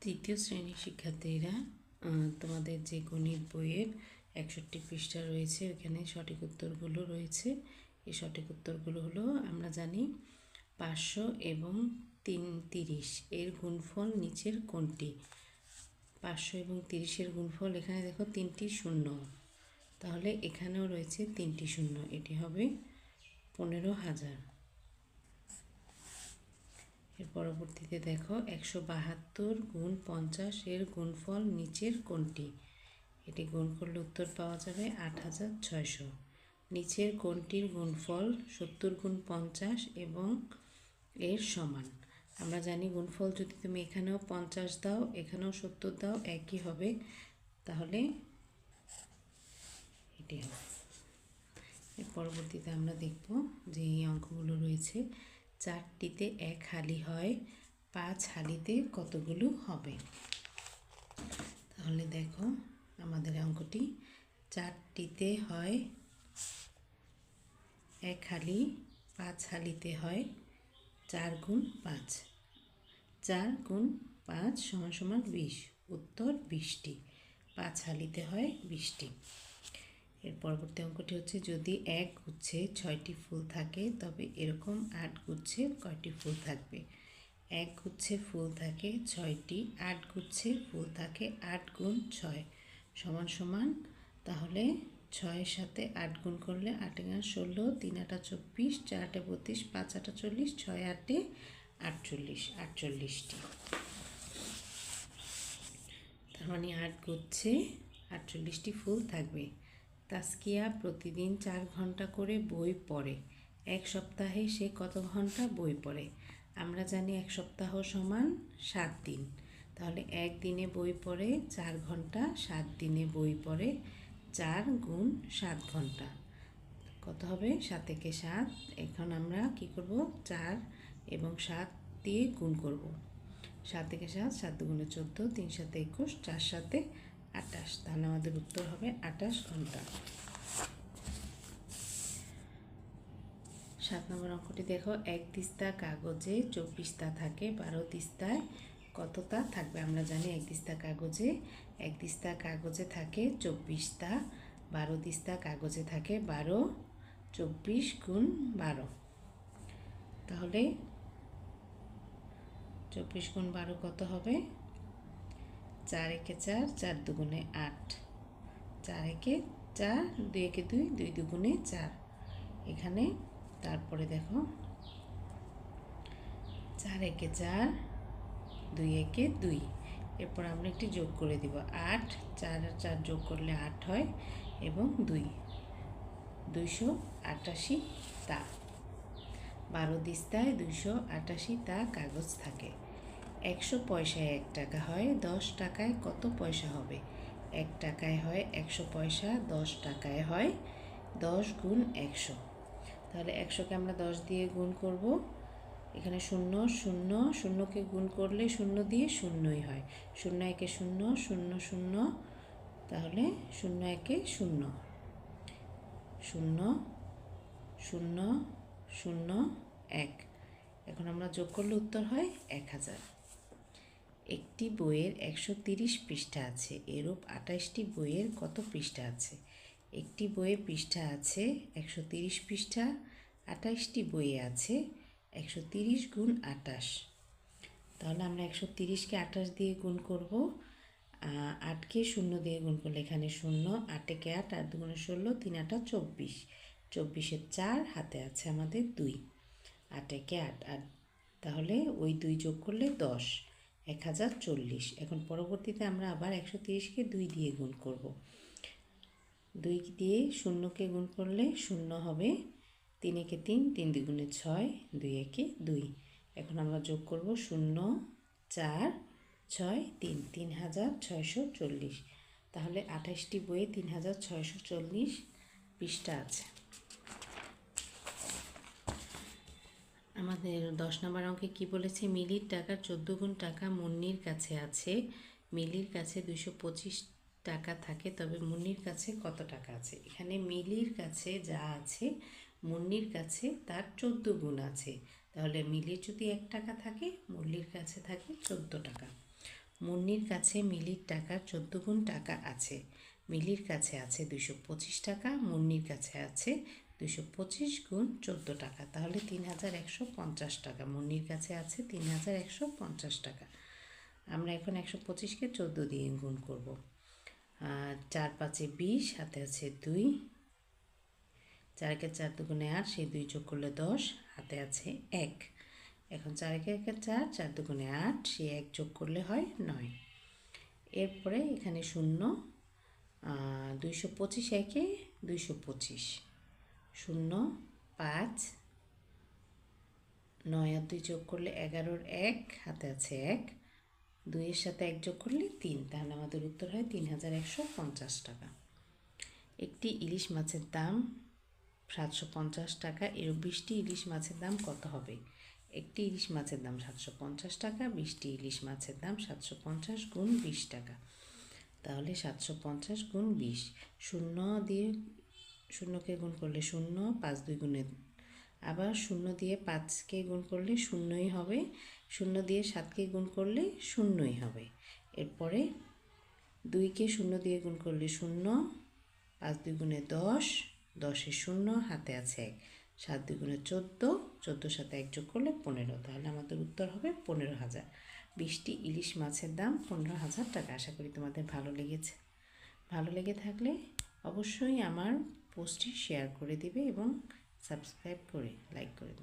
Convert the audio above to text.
তৃতীয় শ্রেণীর শিক্ষার্থীরা তোমাদের যে গণিত বইয়ের 61 পৃষ্ঠা রয়েছে ওখানে সঠিক উত্তরগুলো রয়েছে। এই সঠিক উত্তরগুলো হলো, আমরা জানি 500 এবং 30 এর গুণফল নিচের কোনটি? 500 এবং 30-এর গুণফল, এখানে দেখো 3টি শূন্য, তাহলে এখানেও রয়েছে 3টি শূন্য, এটি হবে 15,000। এর পরবর্তীতে দেখো 172 গুণ 50 এর গুণফল নিচের কোনটি? এটি গুণ করলে উত্তর পাওয়া যাবে 8,600। নিচের কোনটির গুণফল 70 গুণ 50 এবং এর সমান? আমরা জানি গুণফল যদি তুমি এখানেও 50 দাও এখানেও 70 দাও একই হবে, তাহলে এটি হবে। এর পরবর্তীতে আমরা দেখব যে এই অঙ্কগুলো রয়েছে, 4টিতে 1 হালি হয়, 5 হালিতে কতগুলো হবে? তাহলে দেখো আমাদের অঙ্কটি, 4টিতে হয় 1 হালি, 5 হালিতে হয় 4 গুণ 5, 4 গুণ 5 সমান সমান 20, উত্তর 20টি। 5 হালিতে হয় 20টি। এর পরবর্তী অঙ্কটি হচ্ছে, যদি 1 গুচ্ছে 6টি ফুল থাকে তবে এরকম 8 গুচ্ছে কয়টি ফুল থাকবে? 1 গুচ্ছে ফুল থাকে 6টি, 8 গুচ্ছে ফুল থাকে 8 গুণ 6 সমান সমান, তাহলে 6-এর সাথে 8 গুণ করলে 8 × 16, 3 × 8 = 24, 4 × 8 = 32, 5 × 8 = 40, 6 × 8 = 48, 48টি। তার মানে 8 গুচ্ছে 48টি ফুল থাকবে। তাসকিয়া প্রতিদিন 4 ঘন্টা করে বই পড়ে, এক সপ্তাহে সে কত ঘন্টা বই পড়ে? আমরা জানি এক সপ্তাহ সমান 7 দিন, তাহলে এক দিনে বই পড়ে 4 ঘন্টা, 7 দিনে বই পড়ে 4 গুণ 7 ঘন্টা, কত হবে? 7 × 7। এখন আমরা কি করব, 4 এবং 7 দিয়ে গুণ করব। 7 × 7, 7 × 2 = 14, 3 × 7 = 21, 4 × 7 = 28, তাহলে আমাদের উত্তর হবে 28 ঘন্টা। 7 নম্বর অঙ্কটি দেখো, 1 দিস্তা কাগজে 24টা থাকে, 12 দিস্তায় কতটা থাকবে? আমরা জানি 1 দিস্তা কাগজে থাকে 24টা, 12 দিস্তা কাগজে থাকে 12, 24 গুণ 12, তাহলে 24 গুণ 12 কত হবে? 4 × 4, 4 × 2 = 8, 4 × 4, 2 × 2, 2 × 2 = 4, এখানে তারপরে দেখো 4 × 4, 2 × 2, এরপর আমরা একটি যোগ করে দিব, 8, 4 আর 4 যোগ করলে 8 হয় এবং 2, 288টা। 12 দিস্তায় 288টা কাগজ থাকে। 100 পয়সায় 1 টাকা হয়, 10 টাকায় কত পয়সা হবে? 1 টাকায় হয় 100 পয়সা, 10 টাকায় হয় 10 গুণ 100, তাহলে 100কে আমরা 10 দিয়ে গুণ করব, এখানে 0 0, 0কে গুণ করলে 0 দিয়ে 0ই হয়, 0 × 1 = 0, 0 0, তাহলে 0 × 1 = 0, 0 0 0 1, এখন আমরা যোগ করলে উত্তর হয় 1000। একটি বইয়ের 130 পৃষ্ঠা আছে, এরূপ 28টি বইয়ের কত পৃষ্ঠা আছে? একটি বইয়ে পৃষ্ঠা আছে 130 পৃষ্ঠা, 28টি বইয়ে আছে 130 গুণ 28, তাহলে আমরা 130কে 28 দিয়ে গুণ করব, 8কে 0 দিয়ে গুণ করলে এখানে 0, 8 × 8, 8 × 2 = 16, 3 × 8 = 24, 24-এর 4 হাতে আছে আমাদের 2, 8 × 8, 8, তাহলে ওই 2 যোগ করলে 10, 1040। এখন পরবর্তীতে আমরা আবার 130কে 2 দিয়ে গুণ করব, 2 দিয়ে 0কে গুণ করলে 0 হবে, 3 × 3, 3 × 2 = 6, 2 × 2, এখন আমরা যোগ করব 0 4 6 3, 3640, তাহলে 28টি বইয়ে 3640 পৃষ্ঠা আছে। আমাদের 10 নম্বর অঙ্কে কি বলেছে, মিলির টাকার 14 গুণ টাকা মুন্নির কাছে আছে, মিলির কাছে 225 টাকা থাকে, তবে মুন্নির কাছে কত টাকা আছে? এখানে মিলির কাছে যা আছে মুন্নির কাছে তার 14 গুণ আছে, তাহলে মিলির যদি 1 টাকা থাকে মুন্নির কাছে থাকে 14 টাকা। মুন্নির কাছে মিলির টাকার 14 গুণ টাকা আছে। মিলির কাছে আছে 225 টাকা, মুন্নির কাছে আছে 225 গুণ 14 টাকা, তাহলে 3150 টাকা। মুন্নির কাছে আছে 3150 টাকা। আমরা এখন 125কে 14 দিয়ে গুণ করব। 4 5 20, হাতে আছে 2, 4 একে 4 দুগুণে 8, সেই 2 যোগ করলে 10, হাতে আছে 1। এখন 4 একে 4, 4 দুগুণে 8, সেই 1 যোগ করলে হয় 9। এরপরে এখানে 0, 225 একে 225, 0 5, 9 আর 2 যোগ করলে 11-র 1, হাতে আছে 1, 2 এর সাথে 1 যোগ করলে 3, তাহলে আমাদের উত্তর হয় 3150 টাকা। একটি ইলিশ মাছের দাম 750 টাকা, এর 20টি ইলিশ মাছের দাম কত হবে? একটি ইলিশ মাছের দাম 750 টাকা, 20টি ইলিশ মাছের দাম 750 গুণ 20 টাকা, তাহলে 750 গুণ 20। 0 দিয়ে 0কে গুণ করলে 0, 5 2 গুণে, আবার 0 দিয়ে 5কে গুণ করলে 0ই হবে, 0 দিয়ে 7কে গুণ করলে 0ই হবে। এরপরে 2কে 0 দিয়ে গুণ করলে 0, 5 2 গুণে 10, 10-এ 0, হাতে আছে 1, 7 2 গুণে 14, 14-র সাথে 1 যোগ করলে 15, তাহলে আমাদের উত্তর হবে 15,000। 20টি ইলিশ মাছের দাম 15,000 টাকা। আশা করি তোমাদের ভালো লেগেছে। ভালো লেগে থাকলে অবশ্যই আমার পোস্টটি শেয়ার করে দিবে এবং সাবস্ক্রাইব করে লাইক করে দেবে।